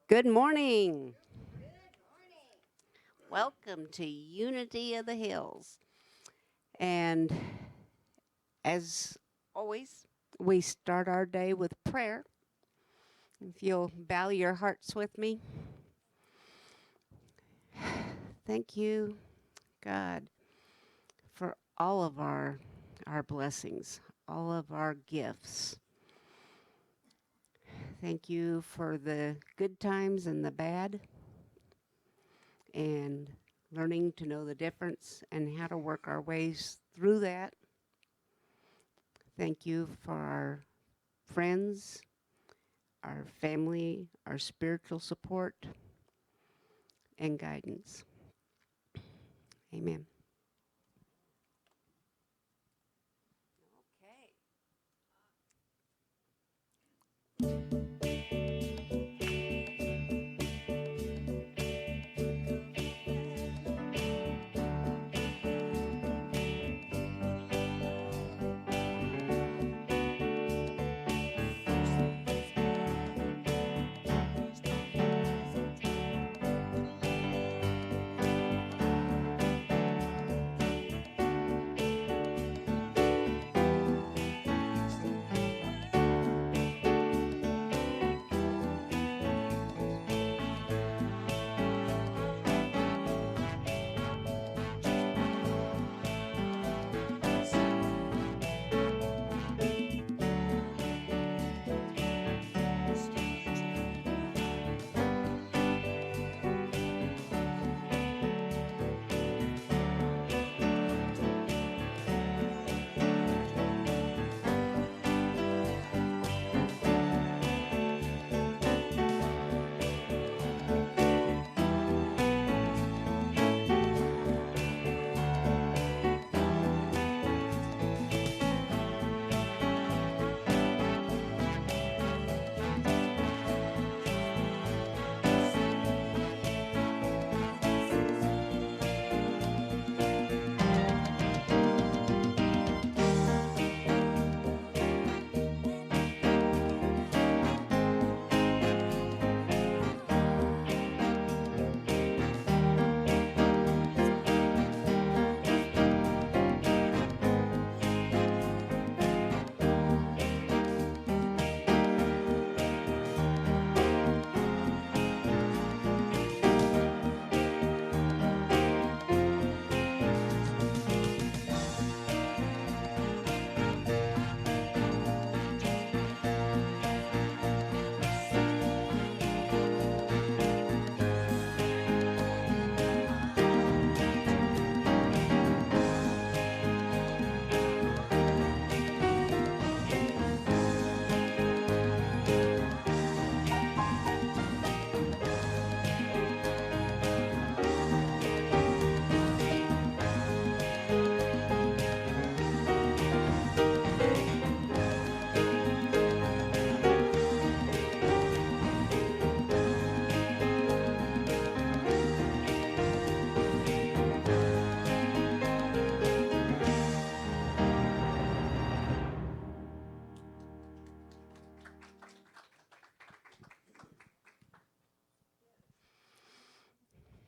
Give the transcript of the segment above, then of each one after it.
Good morning. Welcome to Unity of the Hills. And as always, we start our day with prayer. If you'll bow your hearts with me. Thank you, God, for all of our blessings, all of our gifts. Thank you for the good times and the bad, and learning to know the difference and how to work our ways through that. Thank you for our friends, our family, our spiritual support, and guidance. Amen. Okay.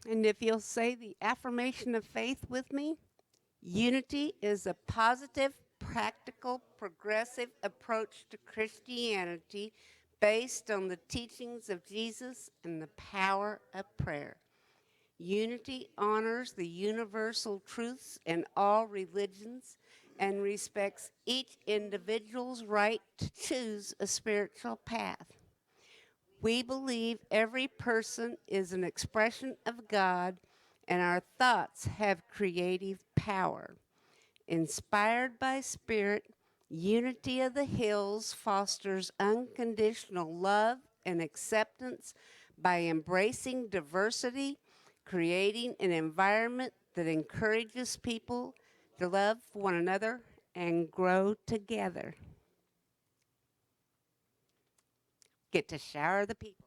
And if you'll say the affirmation of faith with me, unity is a positive, practical, progressive approach to Christianity based on the teachings of Jesus and the power of prayer. Unity honors the universal truths in all religions and respects each individual's right to choose a spiritual path. We believe every person is an expression of God and our thoughts have creative power. Inspired by Spirit, Unity of the Hills fosters unconditional love and acceptance by embracing diversity, creating an environment that encourages people to love one another and grow together. Get to shower the people.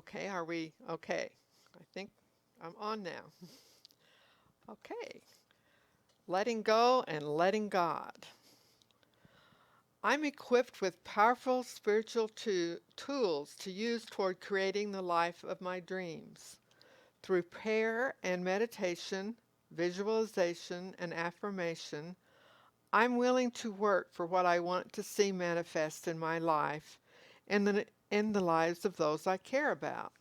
Okay, are we okay? I think I'm on now. Okay, letting go and letting God. I'm equipped with powerful spiritual tools to use toward creating the life of my dreams. Through prayer and meditation, visualization, and affirmation, I'm willing to work for what I want to see manifest in my life and in the lives of those I care about.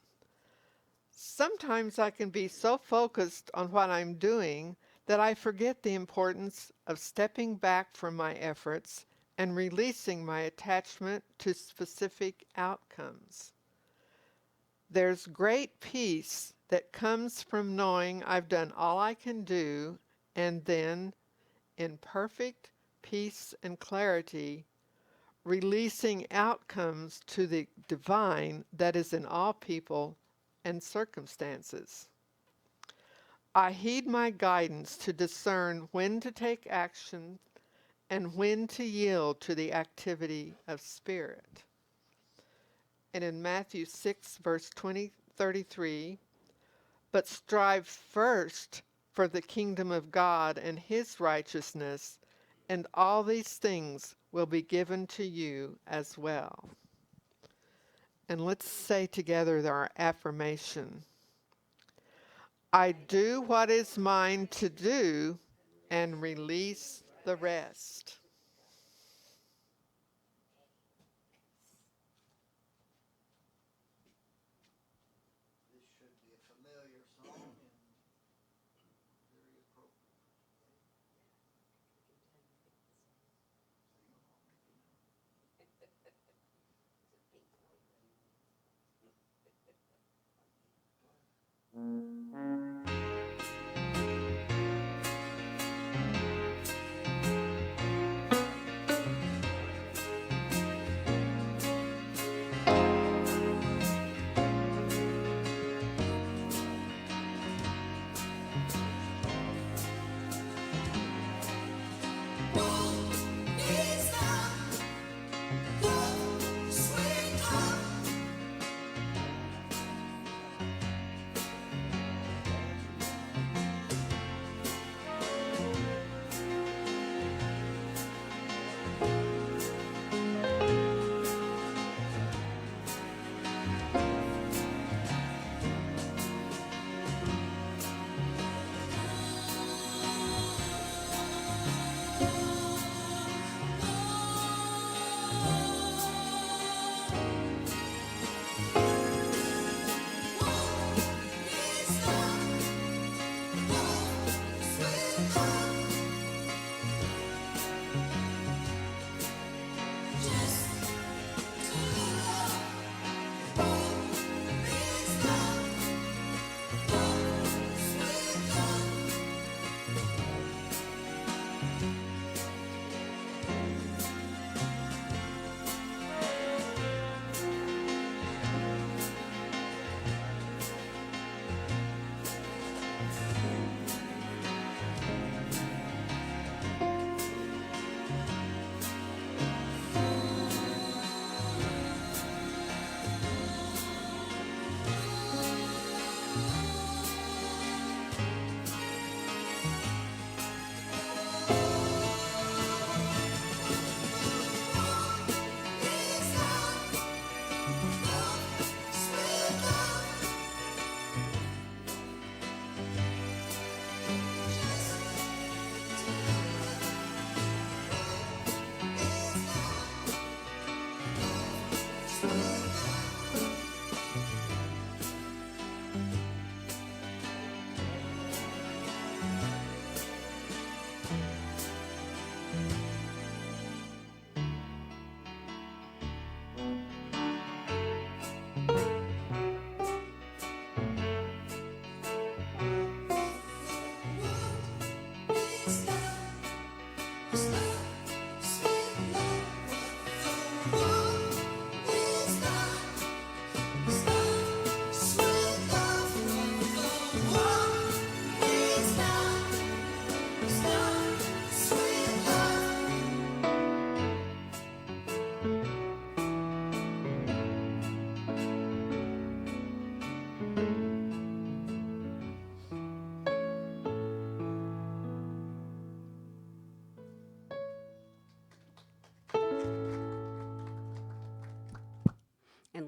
Sometimes I can be so focused on what I'm doing that I forget the importance of stepping back from my efforts and releasing my attachment to specific outcomes. There's great peace that comes from knowing I've done all I can do, and then, in perfect peace and clarity, releasing outcomes to the divine that is in all people and circumstances. I heed my guidance to discern when to take action and when to yield to the activity of spirit. And in Matthew 6, verse 33, but strive first for the kingdom of God and his righteousness, and all these things will be given to you as well. And let's say together our affirmation. I do what is mine to do and release the rest. This should be a familiar song and very appropriate. Sing along if you know.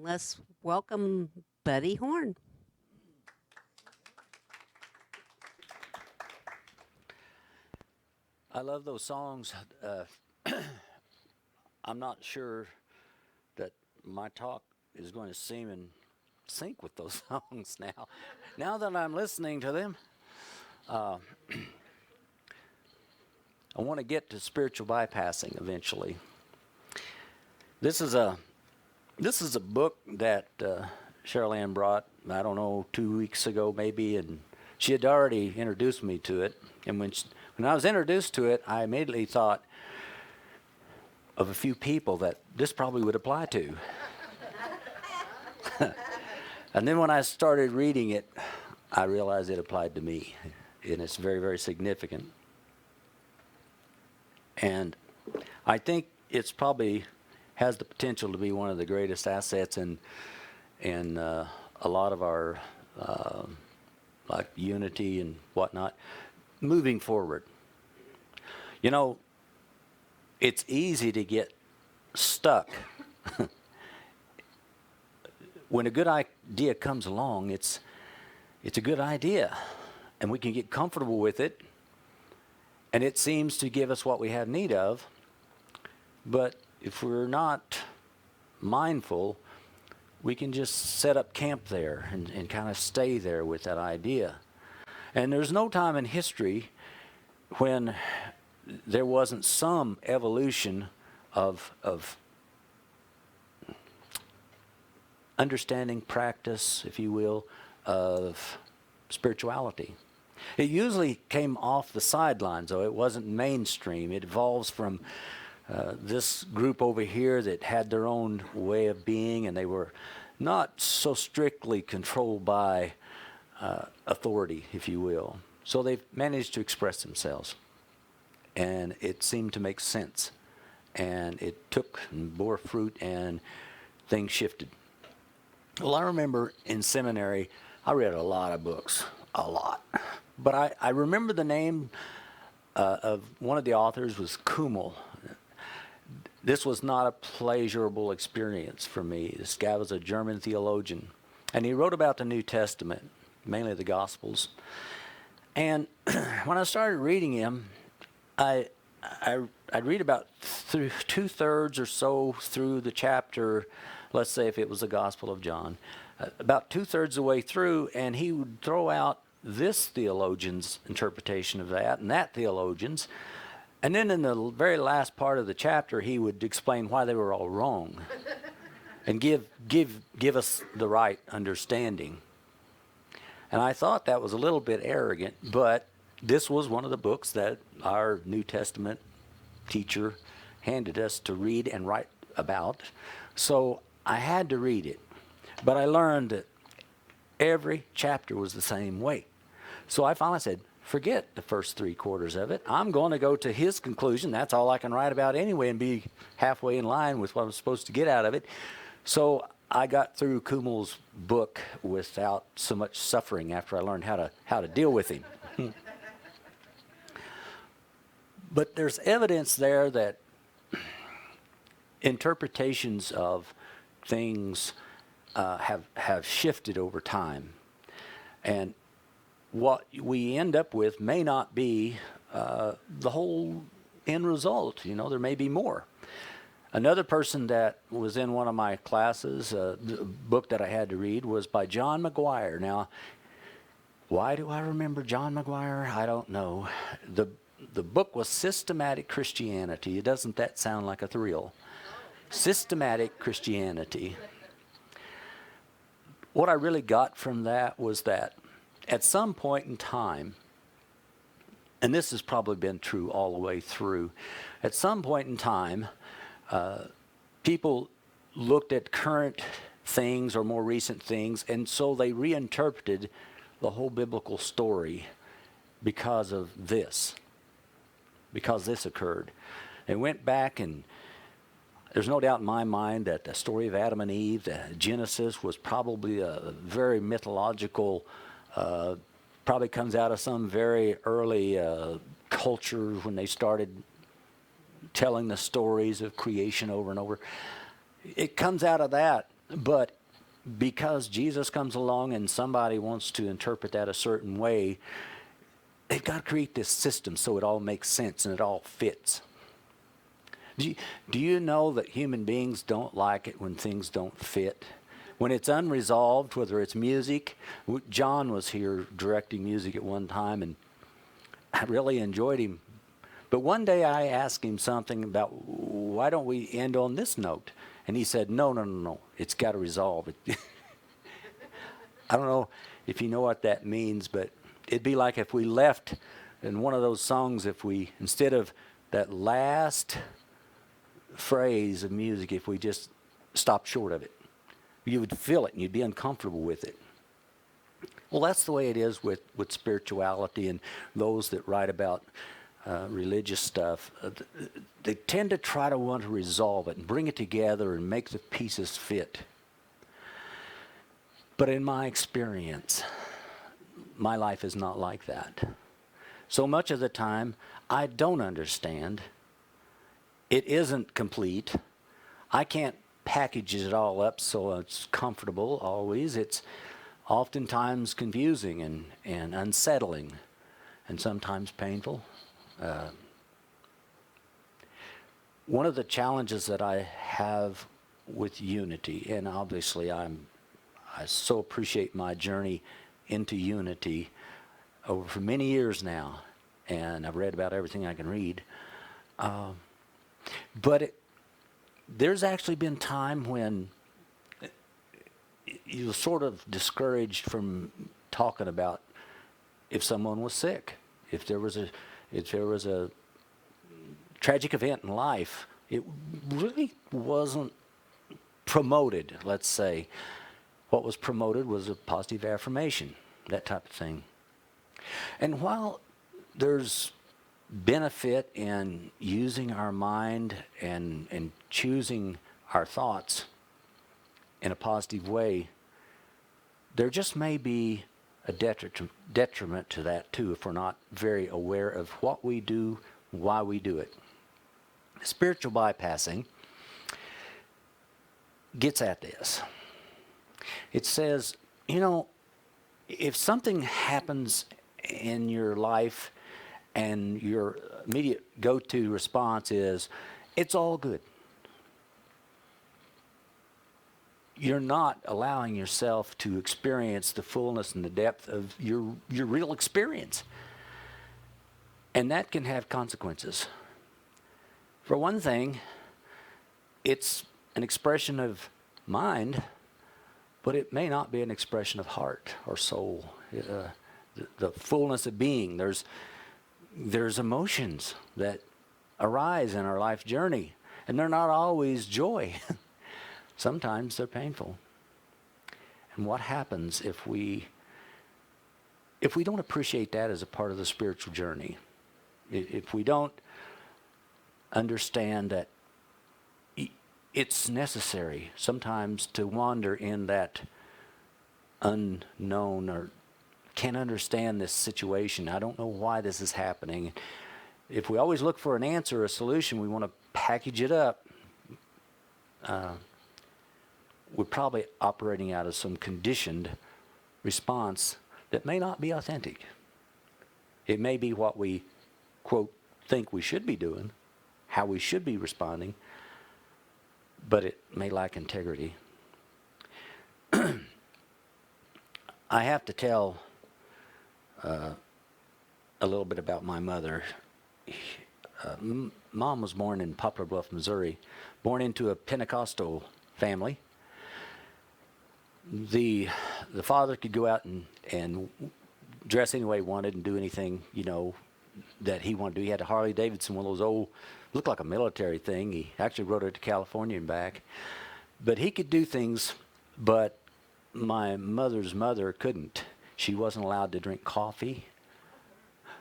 let's welcome Buddy Horn. I love those songs. I'm not sure that my talk is going to seem in sync with those songs now. Now that I'm listening to them, I want to get to spiritual bypassing eventually. This is a book that Cheryl Ann brought, I don't know, 2 weeks ago maybe, and she had already introduced me to it. And when I was introduced to it, I immediately thought of a few people that this probably would apply to. And then when I started reading it, I realized it applied to me, and it's very, very significant. And I think it's probably has the potential to be one of the greatest assets in a lot of our like unity and whatnot moving forward. You know, it's easy to get stuck. When a good idea comes along, it's a good idea, and we can get comfortable with it, and it seems to give us what we have need of. But if we're not mindful, we can just set up camp there and kind of stay there with that idea. And there's no time in history when there wasn't some evolution of understanding, practice, if you will, of spirituality. It usually came off the sidelines, though. It wasn't mainstream. It evolves from this group over here that had their own way of being, and they were not so strictly controlled by authority, if you will. So they've managed to express themselves, and it seemed to make sense. And it took and bore fruit, and things shifted. Well, I remember in seminary, I read a lot of books, a lot. But I remember the name of one of the authors was Kummel. This was not a pleasurable experience for me. This guy was a German theologian, and he wrote about the New Testament, mainly the Gospels. And when I started reading him, I'd read about through 2/3 or so through the chapter. Let's say if it was the Gospel of John, about 2/3 of the way through, and he would throw out this theologian's interpretation of that and that theologian's. And then in the very last part of the chapter, he would explain why they were all wrong and give us the right understanding. And I thought that was a little bit arrogant, but this was one of the books that our New Testament teacher handed us to read and write about. So I had to read it. But I learned that every chapter was the same way. So I finally said, forget the first 3/4 of it. I'm going to go to his conclusion. That's all I can write about anyway and be halfway in line with what I'm supposed to get out of it. So I got through Kummel's book without so much suffering after I learned how to deal with him. But there's evidence there that interpretations of things have shifted over time. And what we end up with may not be the whole end result. You know, there may be more. Another person that was in one of my classes, the book that I had to read, was by John McGuire. Now, why do I remember John McGuire? I don't know. The book was Systematic Christianity. Doesn't that sound like a thrill? Systematic Christianity. What I really got from that was that at some point in time, and this has probably been true all the way through, at some point in time, people looked at current things or more recent things, and so they reinterpreted the whole biblical story because this occurred. They went back, and there's no doubt in my mind that the story of Adam and Eve, the Genesis, was probably a very mythological, probably comes out of some very early culture when they started telling the stories of creation over and over. It comes out of that, But because Jesus comes along and somebody wants to interpret that a certain way, they've got to create this system so it all makes sense and it all fits. Do you know that human beings don't like it when things don't fit? When it's unresolved, whether it's music. John was here directing music at one time, and I really enjoyed him. But one day I asked him something about, why don't we end on this note? And he said, no. It's got to resolve it. I don't know if you know what that means, but it'd be like if we left in one of those songs, if we, instead of that last phrase of music, if we just stopped short of it, you would feel it and you'd be uncomfortable with it. Well, that's the way it is with spirituality and those that write about religious stuff. They tend to try to want to resolve it and bring it together and make the pieces fit. But in my experience, my life is not like that. So much of the time, I don't understand. It isn't complete. I can't package it all up so it's comfortable always. It's oftentimes confusing and unsettling and sometimes painful. One of the challenges that I have with unity, and obviously I so appreciate my journey into unity over for many years now, and I've read about everything I can read. But there's actually been time when you were sort of discouraged from talking about if someone was sick, if there was a tragic event in life. It really wasn't promoted, let's say. What was promoted was a positive affirmation, that type of thing. And while there's benefit in using our mind and choosing our thoughts in a positive way, there just may be a detriment to that too if we're not very aware of what we do, why we do it. Spiritual bypassing gets at this. It says, if something happens in your life and your immediate go-to response is, it's all good, you're not allowing yourself to experience the fullness and the depth of your real experience. And that can have consequences. For one thing, it's an expression of mind, but it may not be an expression of heart or soul. The fullness of being. There's emotions that arise in our life journey, and they're not always joy. Sometimes they're painful. And what happens if we don't appreciate that as a part of the spiritual journey? If we don't understand that it's necessary sometimes to wander in that unknown, or can't understand this situation. I don't know why this is happening. If we always look for an answer, a solution, we want to package it up. We're probably operating out of some conditioned response that may not be authentic. It may be what we, quote, think we should be doing, how we should be responding, but it may lack integrity. I have to tell a little bit about my mother. Mom was born in Poplar Bluff, Missouri, born into a Pentecostal family. The father could go out and dress any way he wanted and do anything, that he wanted to do. He had a Harley Davidson, one of those old, looked like a military thing. He actually rode it to California and back. But he could do things, but my mother's mother couldn't. She wasn't allowed to drink coffee.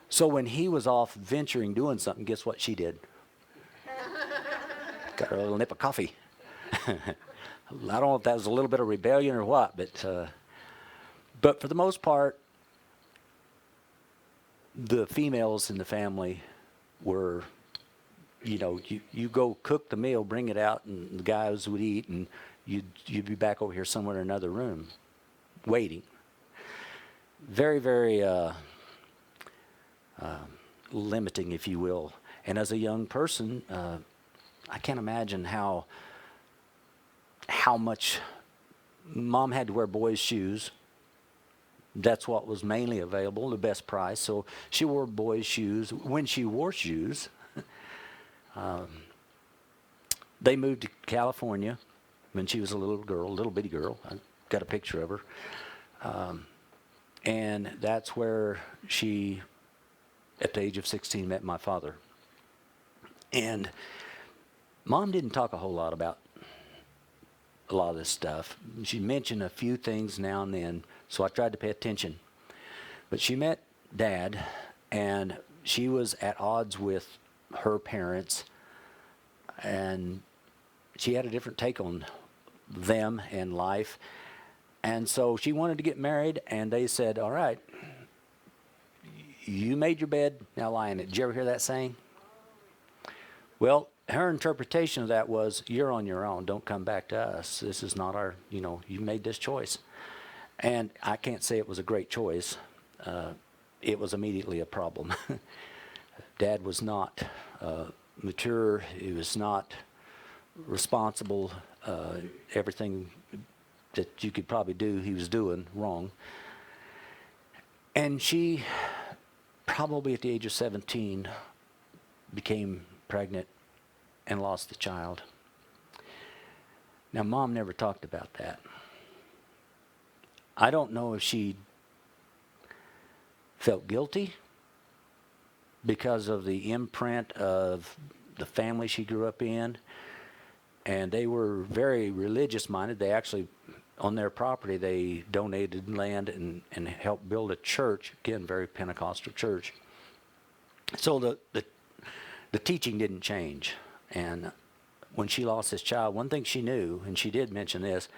So when he was off venturing, doing something, guess what she did? Got her a little nip of coffee. I don't know if that was a little bit of rebellion or what, but for the most part, the females in the family were, you go cook the meal, bring it out, and the guys would eat, and you'd be back over here somewhere in another room, waiting. Very, very limiting, if you will. And as a young person, I can't imagine how much Mom had to wear boys' shoes. That's what was mainly available, the best price. So she wore boys' shoes. When she wore shoes, they moved to California when she was a little girl, little bitty girl. I got a picture of her. And that's where she, at the age of 16, met my father. And Mom didn't talk a whole lot about a lot of this stuff. She mentioned a few things now and then, so I tried to pay attention. But she met Dad, and she was at odds with her parents, and she had a different take on them and life. And so she wanted to get married, and they said, all right, you made your bed, now lie in it. Did you ever hear that saying? Well, her interpretation of that was, you're on your own. Don't come back to us. This is not our, you made this choice. And I can't say it was a great choice. It was immediately a problem. Dad was not mature. He was not responsible. Everything that you could probably do, he was doing wrong. And she, probably at the age of 17, became pregnant and lost the child. Now, Mom never talked about that. I don't know if she felt guilty because of the imprint of the family she grew up in, and they were very religious minded. They actually, on their property, they donated land and helped build a church, again, very Pentecostal church. So the teaching didn't change. And when she lost this child, one thing she knew, and she did mention this,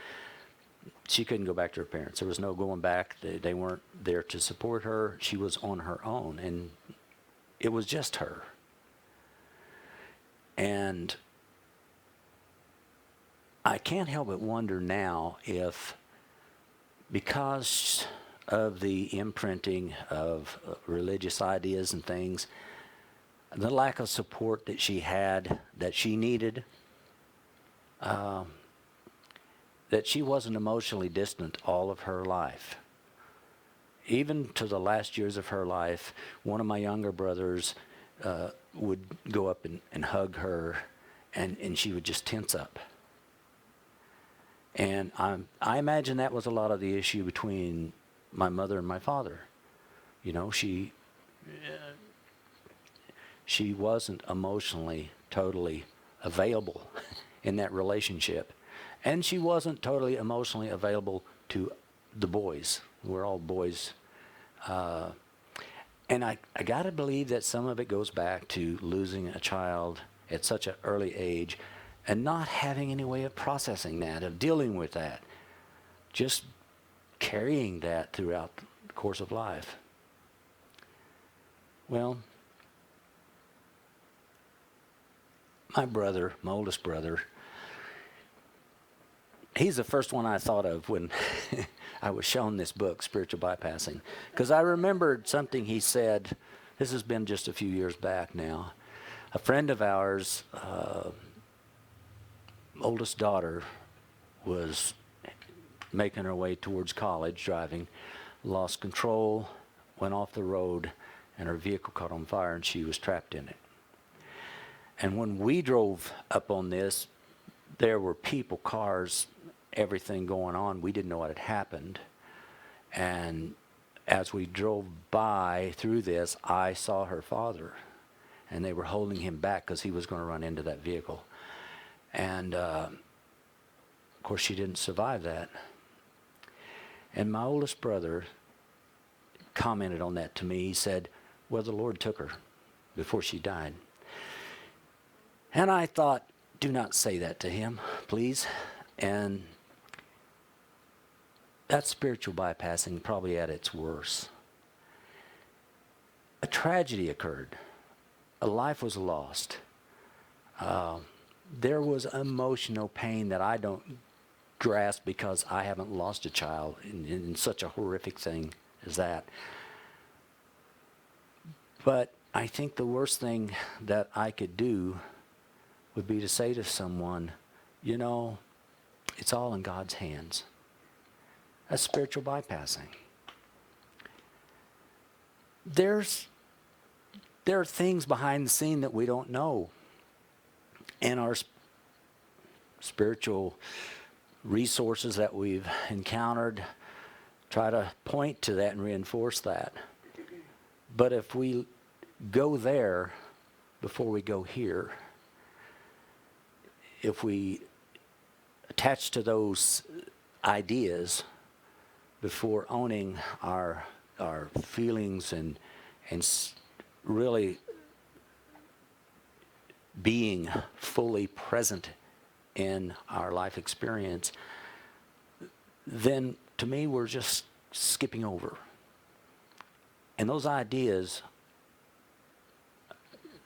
she couldn't go back to her parents. There was no going back. They weren't there to support her. She was on her own, and it was just her. And I can't help but wonder now if, because of the imprinting of religious ideas and things, the lack of support that she had, that she needed, that she wasn't emotionally distant all of her life. Even to the last years of her life, one of my younger brothers would go up and hug her, and she would just tense up. And I imagine that was a lot of the issue between my mother and my father. She wasn't emotionally totally available in that relationship. And she wasn't totally emotionally available to the boys. We're all boys. And I got to believe that some of it goes back to losing a child at such an early age and not having any way of processing that, of dealing with that. Just carrying that throughout the course of life. Well, my oldest brother, he's the first one I thought of when I was shown this book, Spiritual Bypassing. Because I remembered something he said, this has been just a few years back now. A friend of ours, oldest daughter, was making her way towards college, driving, lost control, went off the road, and her vehicle caught on fire, and she was trapped in it. And when we drove up on this, there were people, cars, everything going on. We didn't know what had happened. And as we drove by through this, I saw her father, and they were holding him back because he was going to run into that vehicle. And of course, she didn't survive that. And my oldest brother commented on that to me. He said, well, the Lord took her before she died. And I thought, do not say that to him, please. And that's spiritual bypassing, probably at its worst. A tragedy occurred. A life was lost. There was emotional pain that I don't grasp because I haven't lost a child in such a horrific thing as that. But I think the worst thing that I could do would be to say to someone, you know, it's all in God's hands. That's spiritual bypassing. There are things behind the scene that we don't know. And our spiritual resources that we've encountered try to point to that and reinforce that. But if we go there before we go here, if we attach to those ideas before owning our feelings and really being fully present in our life experience, then to me we're just skipping over. And those ideas,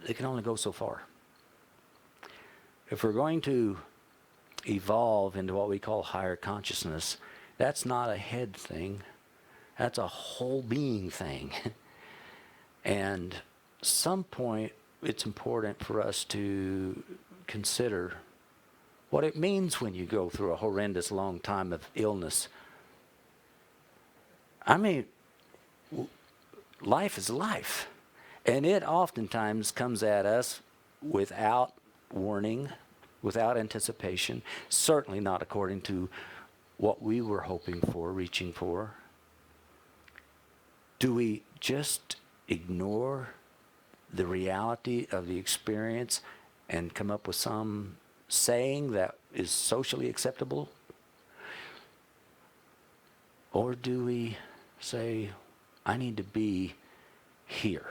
they can only go so far. If we're going to evolve into what we call higher consciousness, that's not a head thing. That's a whole being thing. And some point, it's important for us to consider what it means when you go through a horrendous long time of illness. I mean, life is life. And it oftentimes comes at us without warning, without anticipation, certainly not according to what we were hoping for, reaching for. Do we just ignore the reality of the experience and come up with some saying that is socially acceptable? Or do we say, I need to be here?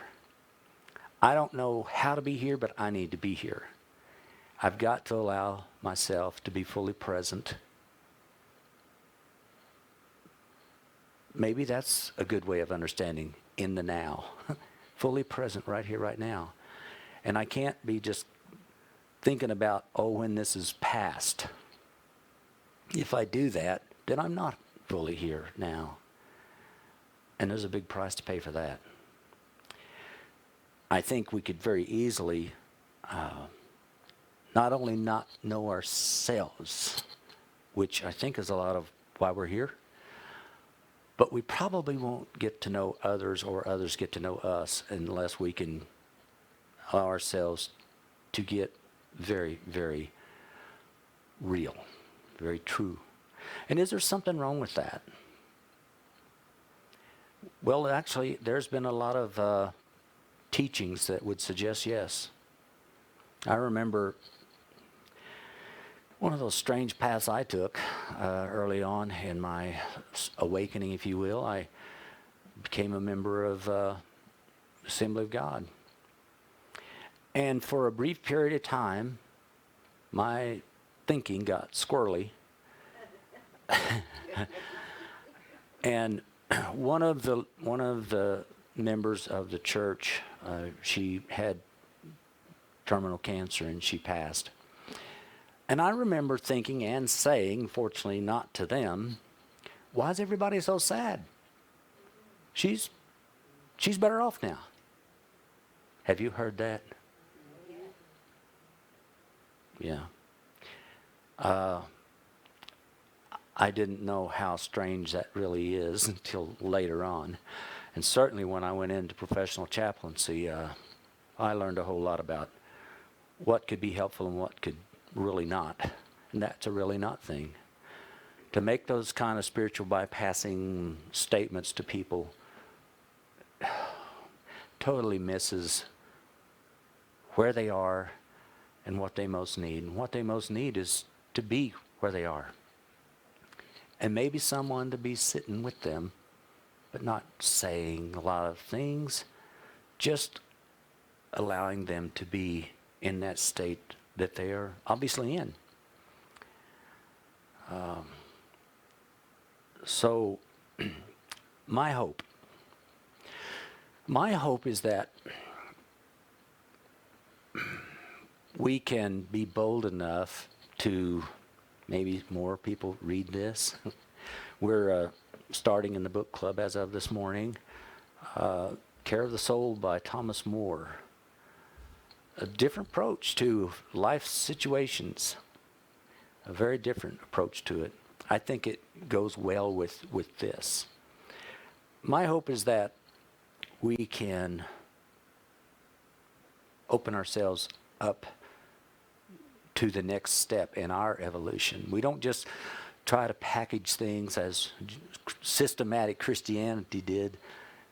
I don't know how to be here, but I need to be here. I've got to allow myself to be fully present. Maybe that's a good way of understanding in the now. Fully present right here, right now. And I can't be just thinking about, oh, when this is past. If I do that, then I'm not fully here now. And there's a big price to pay for that. I think we could very easily not only not know ourselves, which I think is a lot of why we're here, but we probably won't get to know others or others get to know us unless we can allow ourselves to get very, very real, very true. And is there something wrong with that? Well, actually, there's been a lot of teachings that would suggest yes. I remember one of those strange paths I took early on in my awakening, if you will. I became a member of Assembly of God. And for a brief period of time, my thinking got squirrely. And one of the members of the church, she had terminal cancer and she passed. And I remember thinking and saying, fortunately not to them, why is everybody so sad? She's better off now. Have you heard that? Yeah. I didn't know how strange that really is until later on. And certainly when I went into professional chaplaincy, I learned a whole lot about what could be helpful and what could really not. And that's a really not thing. To make those kind of spiritual bypassing statements to people totally misses where they are and what they most need. And what they most need is to be where they are. And maybe someone to be sitting with them, but not saying a lot of things, just allowing them to be in that state that they are obviously in. So my hope is that we can be bold enough to maybe more people read this. We're starting in the book club as of this morning. Care of the Soul by Thomas More. A different approach to life situations. A very different approach to it. I think it goes well with this. My hope is that we can open ourselves up to the next step in our evolution. We don't just try to package things as systematic Christianity did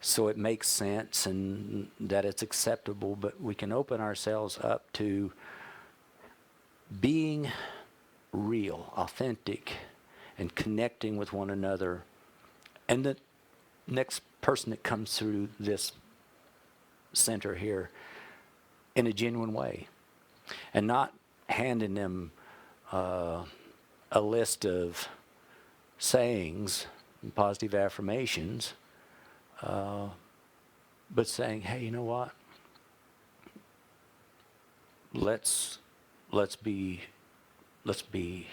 so it makes sense and that it's acceptable, but we can open ourselves up to being real, authentic, and connecting with one another and the next person that comes through this center here in a genuine way, and not handing them a list of sayings and positive affirmations, but saying, hey, you know what? Let's be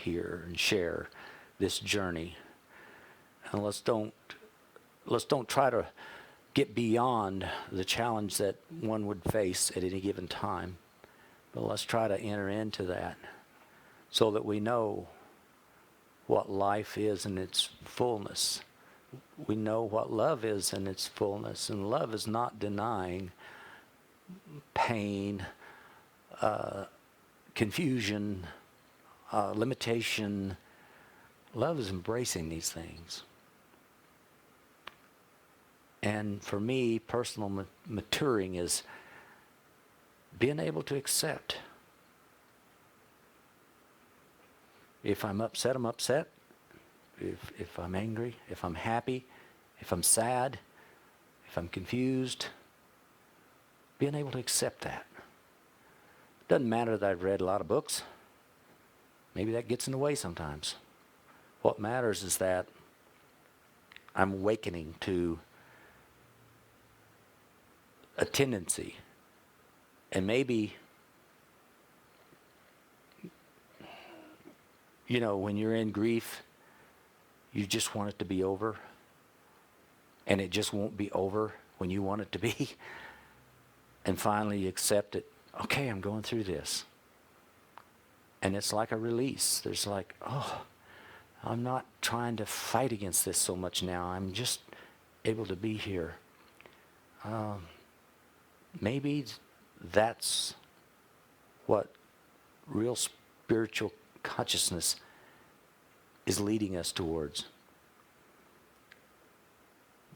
here and share this journey, and let's don't try to get beyond the challenge that one would face at any given time, but let's try to enter into that so that we know what life is in its fullness. We know what love is in its fullness, and love is not denying pain, confusion, limitation. Love is embracing these things. And for me, personal maturing is being able to accept. If I'm upset, I'm upset. If I'm angry, if I'm happy, if I'm sad, if I'm confused, being able to accept that. Doesn't matter that I've read a lot of books. Maybe that gets in the way sometimes. What matters is that I'm awakening to a tendency, and maybe, you know, when you're in grief, you just want it to be over, and it just won't be over when you want it to be. And finally you accept it. Okay, I'm going through this. And it's like a release. There's like, oh, I'm not trying to fight against this so much now. I'm just able to be here. Maybe that's what real spiritual consciousness is leading us towards.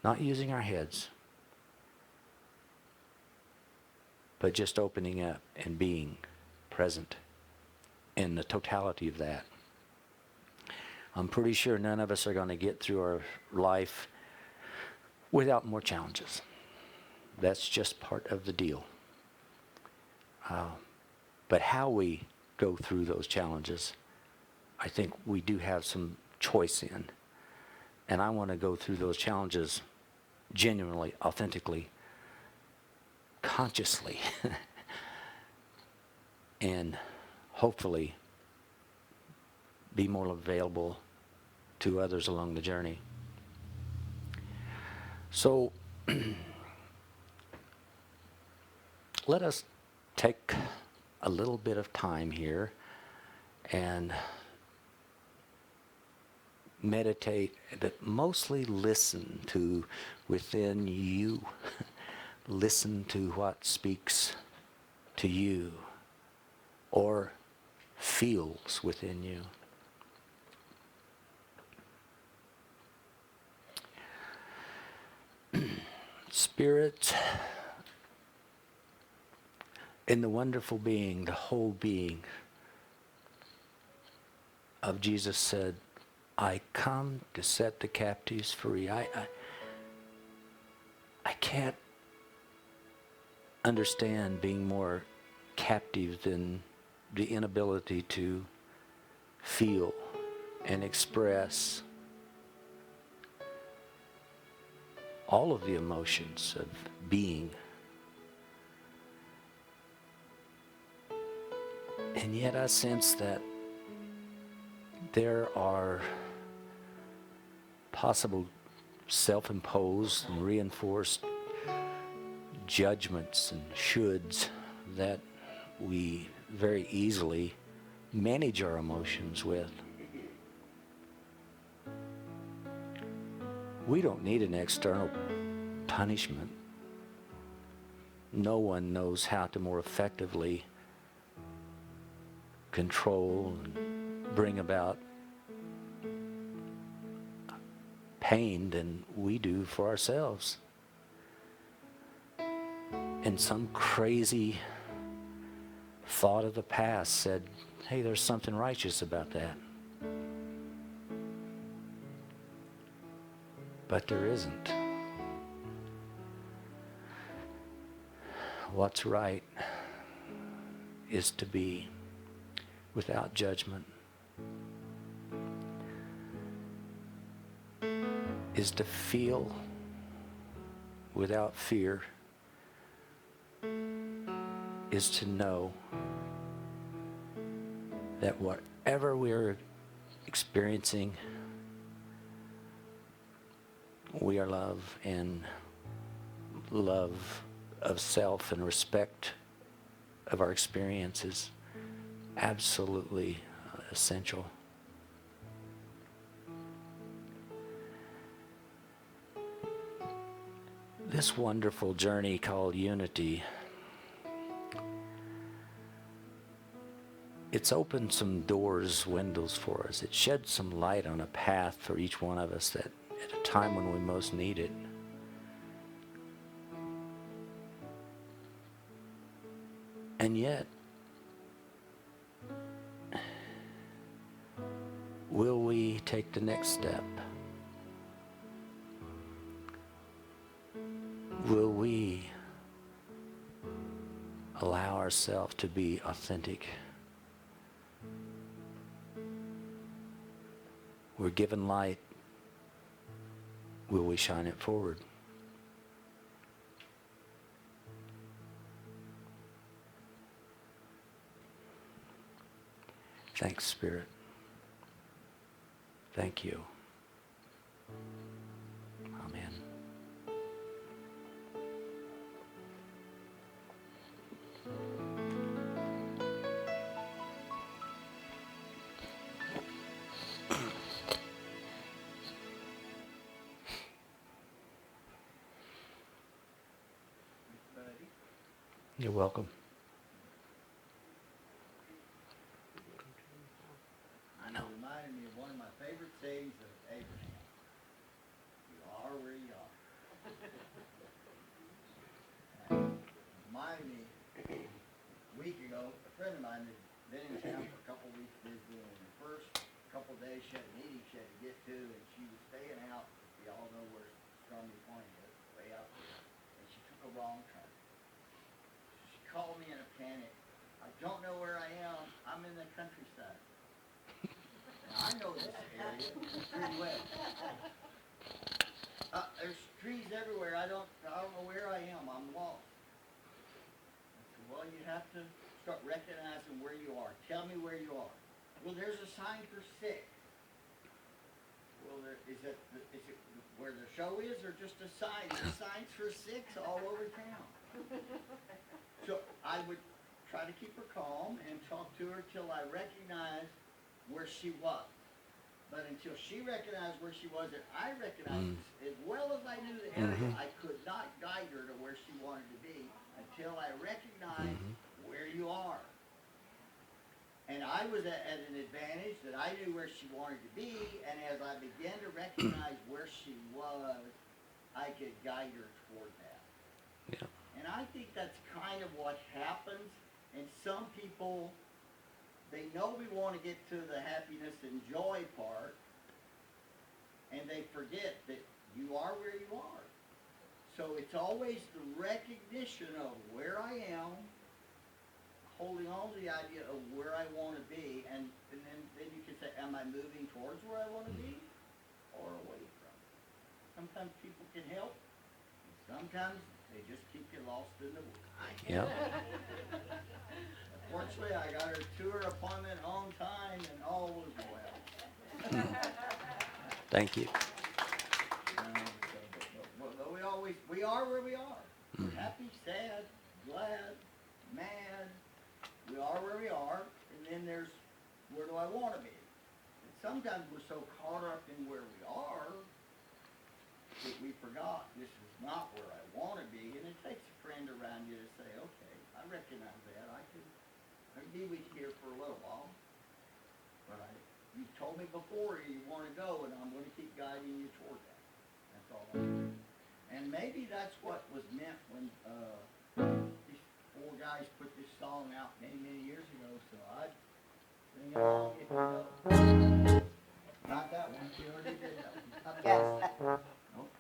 Not using our heads, but just opening up and being present in the totality of that. I'm pretty sure none of us are going to get through our life without more challenges. That's just part of the deal. But how we go through those challenges, I think we do have some choice in. And I want to go through those challenges genuinely, authentically, consciously, and hopefully be more available to others along the journey. So let us take a little bit of time here and meditate, but mostly listen to within you. Listen to what speaks to you or feels within you. Spirit, in the wonderful being, the whole being of Jesus said, I come to set the captives free. I can't understand being more captive than the inability to feel and express all of the emotions of being. And yet I sense that there are possible self-imposed and reinforced judgments and shoulds that we very easily manage our emotions with. We don't need an external punishment. No one knows how to more effectively control and bring about pain than we do for ourselves. And some crazy thought of the past said, hey, there's something righteous about that. But there isn't. What's right is to be without judgment, is to feel without fear, is to know that whatever we're experiencing, we are love, and love of self and respect of our experience is absolutely essential. This wonderful journey called unity, it's opened some doors, windows for us. It shed some light on a path for each one of us that at a time when we most need it. And yet, will we take the next step? Will we allow ourselves to be authentic? We're given light. Will we shine it forward? Thanks, Spirit. Thank you. Amen. Buddy, You're welcome. I know. you reminded me of one of my favorite sayings of Abraham. You are where you are. And reminded me, a week ago, a friend of mine had been in town for a couple weeks visiting, and the first couple days she had a meeting she had to get to, and she was staying out. We all know where Stormy Point is, way out there. And she took a wrong turn. She called me in a panic. I don't know where I am. I'm in the countryside. And I know this area pretty well. There's trees everywhere. I don't know where I am. I'm lost. I said, well, you have to start recognizing where you are. Tell me where you are. Well, there's a sign for 6. Well, is it where the show is, or just a sign? There's signs for 6 all over town. So I would try to keep her calm and talk to her till I recognized where she was. But until she recognized where she was and I recognized as well as I knew the area, I could not guide her to where she wanted to be until I recognized where you are. And I was at an advantage that I knew where she wanted to be, and as I began to recognize where she was, I could guide her toward that. Yeah. And I think that's kind of what happens, and some people, they know we want to get to the happiness and joy part, and they forget that you are where you are. So it's always the recognition of where I am, holding on to the idea of where I want to be, and then you can say, am I moving towards where I want to be or away from it? Sometimes people can help, and sometimes they just keep you lost in the woods. Yeah. Fortunately, I got her to her appointment on time, and all was well. Thank you. But we are where we are. We're happy, sad, glad, mad. We are where we are, and then there's where do I want to be? And sometimes we're so caught up in where we are that we forgot this is not where I want to be, and it takes a friend around you to say, okay, I recognize that. I can be with you here for a little while, but you told me before you want to go, and I'm going to keep guiding you toward that. That's all I'm doing. And maybe that's what was meant when these four guys put this song out many, many years ago, so I'd sing along if you know. Not that one, she already did that one. Yes. Nope.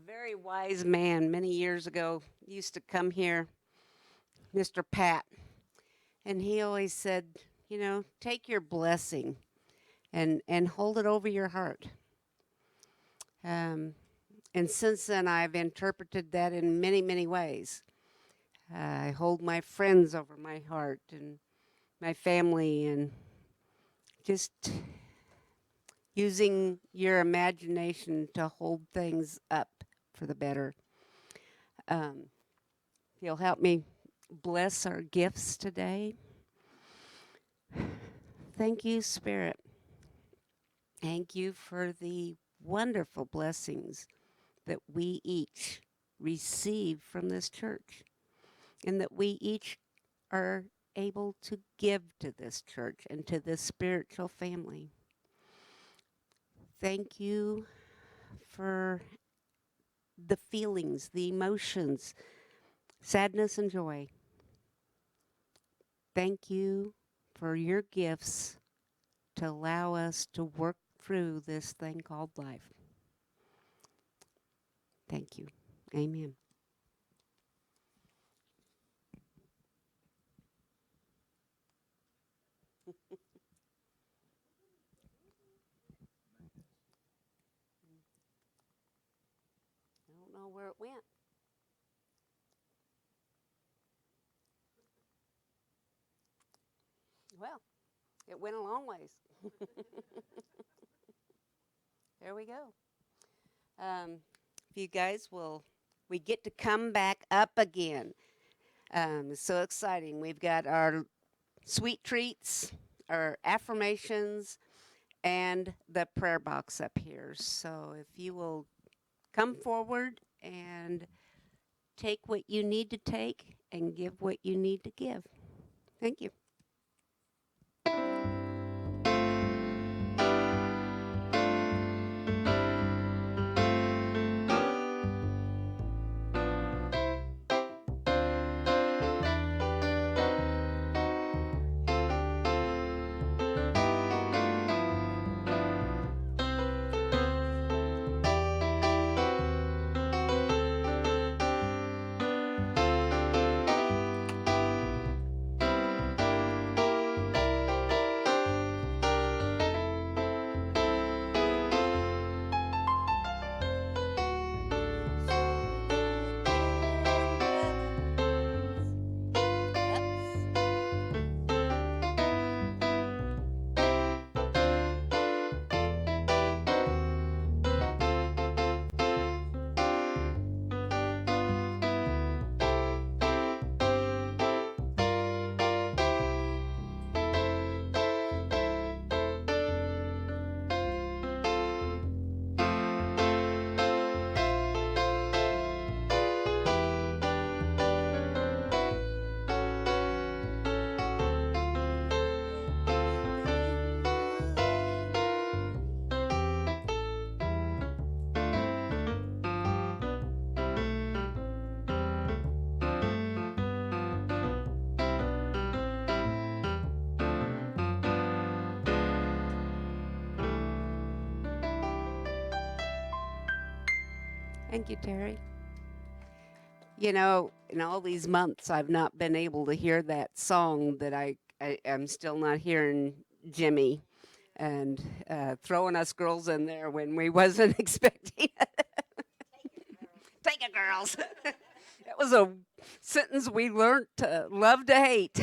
very wise man many years ago used to come here, Mr. Pat, and he always said, take your blessing and hold it over your heart. Um, and since then, I've interpreted that in many, many ways. I hold my friends over my heart and my family, and just using your imagination to hold things up for the better. If you'll help me bless our gifts today. Thank you, Spirit. Thank you for the wonderful blessings that we each receive from this church, and that we each are able to give to this church and to this spiritual family. Thank you for the feelings, the emotions, sadness and joy. Thank you for your gifts to allow us to work through this thing called life. Thank you. Amen. I don't know where it went. Well, it went a long ways. There we go. If you guys we get to come back up again. It's so exciting. We've got our sweet treats, our affirmations, and the prayer box up here. So if you will come forward and take what you need to take and give what you need to give. Thank you. Thank you, Terry. In all these months, I've not been able to hear that song that I am still not hearing Jimmy and throwing us girls in there when we wasn't expecting it. Take it, girls. That was a sentence we learned to love to hate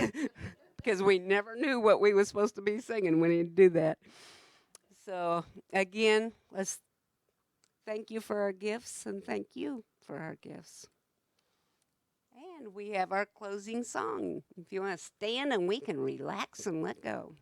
because we never knew what we was supposed to be singing when he'd do that. So again, let's thank you for our gifts and thank you for our gifts. And we have our closing song. If you want to stand and we can relax and let go.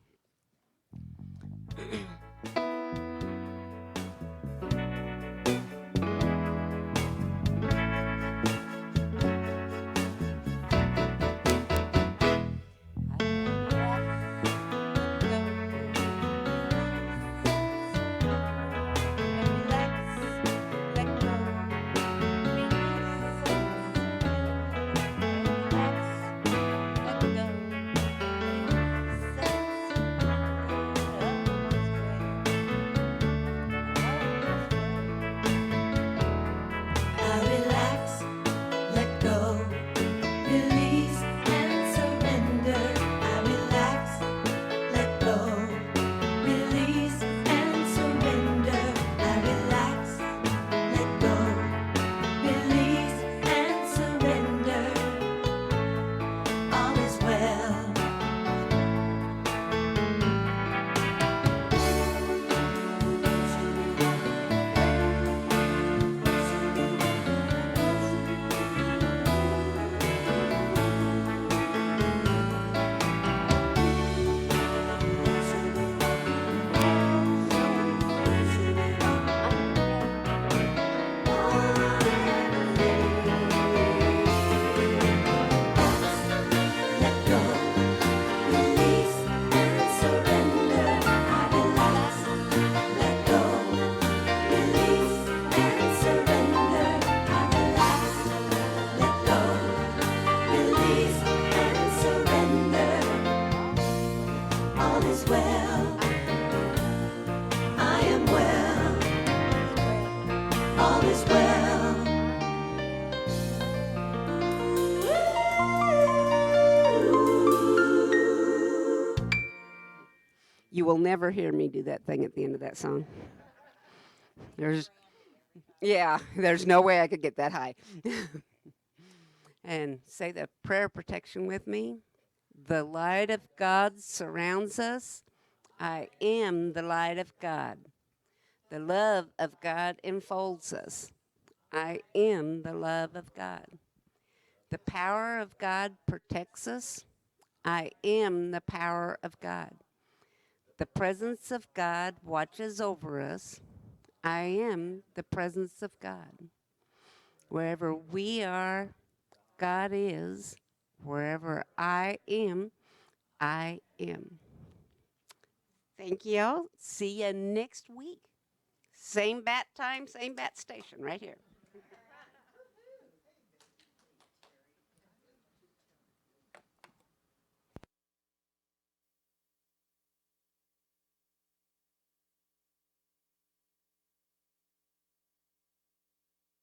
You will never hear me do that thing at the end of that song. There's, yeah, there's no way I could get that high. And say the prayer protection with me. The light of God surrounds us. I am the light of God. The love of God enfolds us. I am the love of God. The power of God protects us. I am the power of God. The presence of God watches over us. I am the presence of God. Wherever we are, God is. Wherever I am, I am. Thank y'all. See you next week. Same bat time, same bat station right here.